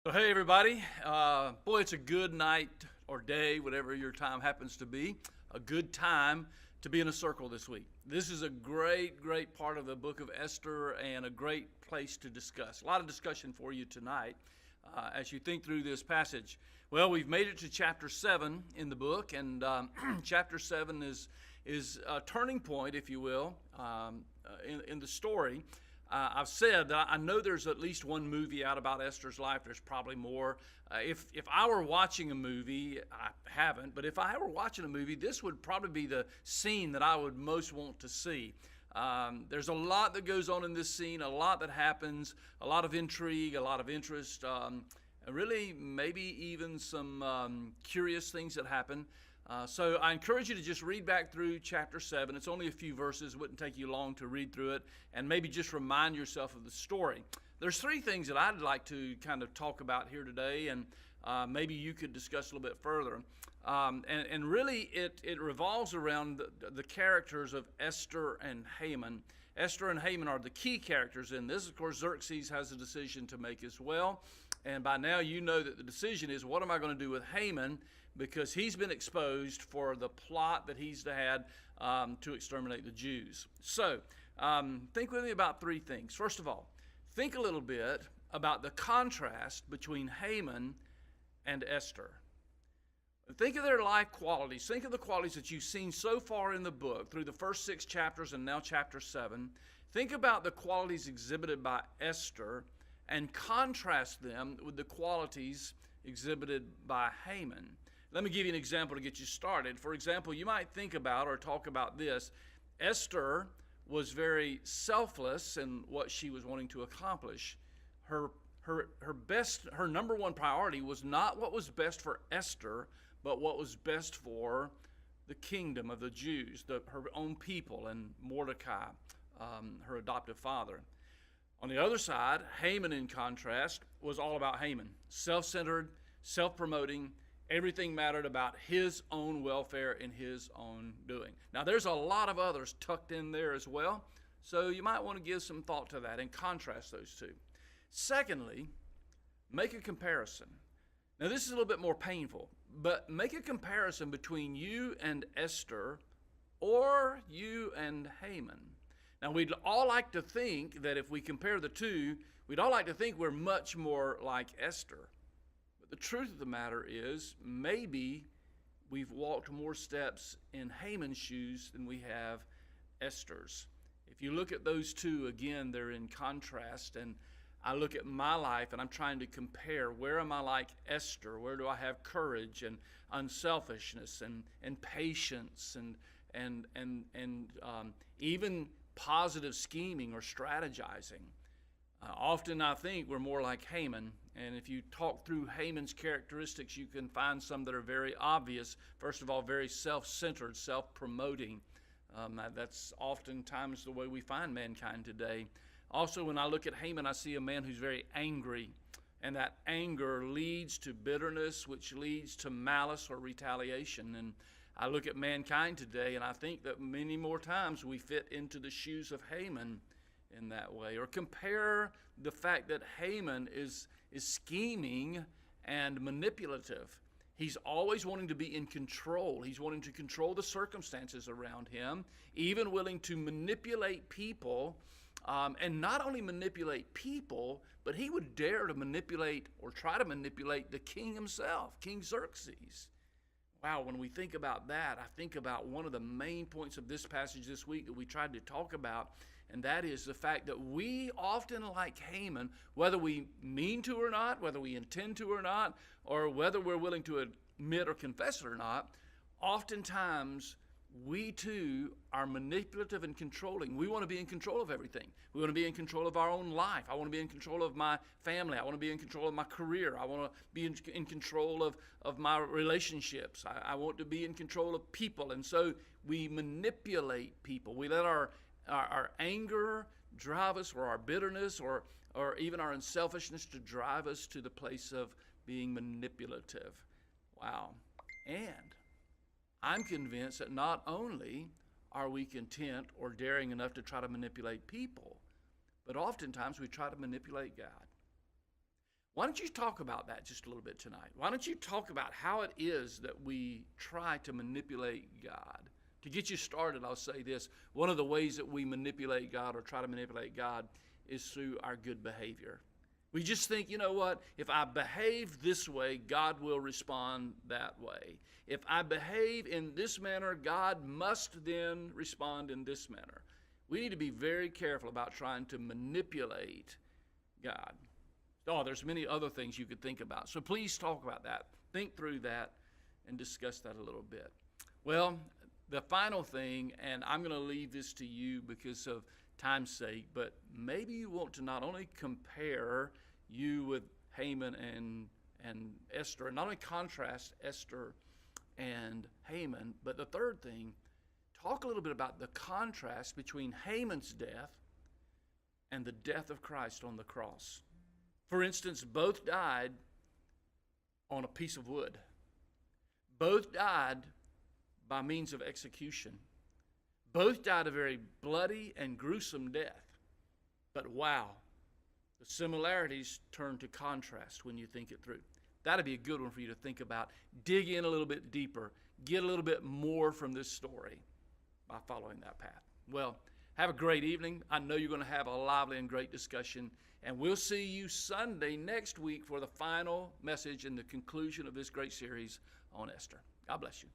So, hey, everybody. Boy, it's a good night or day, whatever your time happens to be, a good time to be in a circle this week. This is a great, great part of the book of Esther and a great place to discuss. A lot of discussion for you tonight as you think through this passage. Well, we've made it to chapter 7 in the book, and chapter 7 is a turning point, if you will, in the story. I've said that I know there's at least one movie out about Esther's life. There's probably more. If I were watching a movie, I haven't, but if I were watching a movie, this would probably be the scene that I would most want to see. There's a lot that goes on in this scene, a lot that happens, a lot of intrigue, a lot of interest, really maybe even some curious things that happen. So I encourage you to just read back through chapter 7. It's only a few verses. It wouldn't take you long to read through it and maybe just remind yourself of the story. There's three things that I'd like to kind of talk about here today, and maybe you could discuss a little bit further. And really it revolves around the characters of Esther and Haman. Esther and Haman are the key characters in this. Of course, Xerxes has a decision to make as well. And by now you know that the decision is, what am I going to do with Haman? Because he's been exposed for the plot that he's had to exterminate the Jews. So think with me about three things. First of all, think a little bit about the contrast between Haman and Esther. Think of their life qualities. Think of the qualities that you've seen so far in the book through the first 6 chapters and now chapter 7. Think about the qualities exhibited by Esther and contrast them with the qualities exhibited by Haman. Let me give you an example to get you started. For example, you might think about or talk about this. Esther was very selfless in what she was wanting to accomplish. Her number one priority was not what was best for Esther, but what was best for the kingdom of the Jews, her own people, and Mordecai, her adoptive father. On the other side, Haman, in contrast, was all about Haman. Self-centered, self-promoting. Everything mattered about his own welfare and his own doing. Now, there's a lot of others tucked in there as well, so you might want to give some thought to that and contrast those two. Secondly, make a comparison. Now, this is a little bit more painful, but make a comparison between you and Esther or you and Haman. Now, we'd all like to think that if we compare the two, we'd all like to think we're much more like Esther. The truth of the matter is, maybe we've walked more steps in Haman's shoes than we have Esther's. If you look at those two, again, they're in contrast. And I look at my life and I'm trying to compare, where am I like Esther? Where do I have courage and unselfishness and patience and even positive scheming or strategizing? Often I think we're more like Haman, and if you talk through Haman's characteristics, you can find some that are very obvious. First of all, very self-centered, self-promoting. That's oftentimes the way we find mankind today. Also, when I look at Haman, I see a man who's very angry, and that anger leads to bitterness, which leads to malice or retaliation. And I look at mankind today, and I think that many more times we fit into the shoes of Haman in that way. Or compare the fact that Haman is scheming and manipulative. He's always wanting to be in control. He's wanting to control the circumstances around him, even willing to manipulate people, and not only manipulate people, but he would dare to manipulate or try to manipulate the king himself, King Xerxes. Wow, when we think about that, I think about one of the main points of this passage this week that we tried to talk about, and that is the fact that we often, like Haman, whether we mean to or not, whether we intend to or not, or whether we're willing to admit or confess it or not, oftentimes we too are manipulative and controlling. We want to be in control of everything. We want to be in control of our own life. I want to be in control of my family. I want to be in control of my career. I want to be in control of my relationships. I want to be in control of people. And so we manipulate people. We let our anger drive us, or our bitterness, or even our unselfishness to drive us to the place of being manipulative. Wow. And I'm convinced that not only are we content or daring enough to try to manipulate people, but oftentimes we try to manipulate God. Why don't you talk about that just a little bit tonight? Why don't you talk about how it is that we try to manipulate God? To get you started, I'll say this. One of the ways that we manipulate God or try to manipulate God is through our good behavior. We just think, you know what? If I behave this way, God will respond that way. If I behave in this manner, God must then respond in this manner. We need to be very careful about trying to manipulate God. Oh, there's many other things you could think about. So please talk about that. Think through that and discuss that a little bit. Well, the final thing, and I'm going to leave this to you because of time's sake, but maybe you want to not only compare you with Haman and Esther, and not only contrast Esther and Haman, but the third thing, talk a little bit about the contrast between Haman's death and the death of Christ on the cross. For instance, both died on a piece of wood. Both died by means of execution. Both died a very bloody and gruesome death. But wow, the similarities turn to contrast when you think it through. That'd be a good one for you to think about. Dig in a little bit deeper. Get a little bit more from this story by following that path. Well, have a great evening. I know you're going to have a lively and great discussion. And we'll see you Sunday next week for the final message and the conclusion of this great series on Esther. God bless you.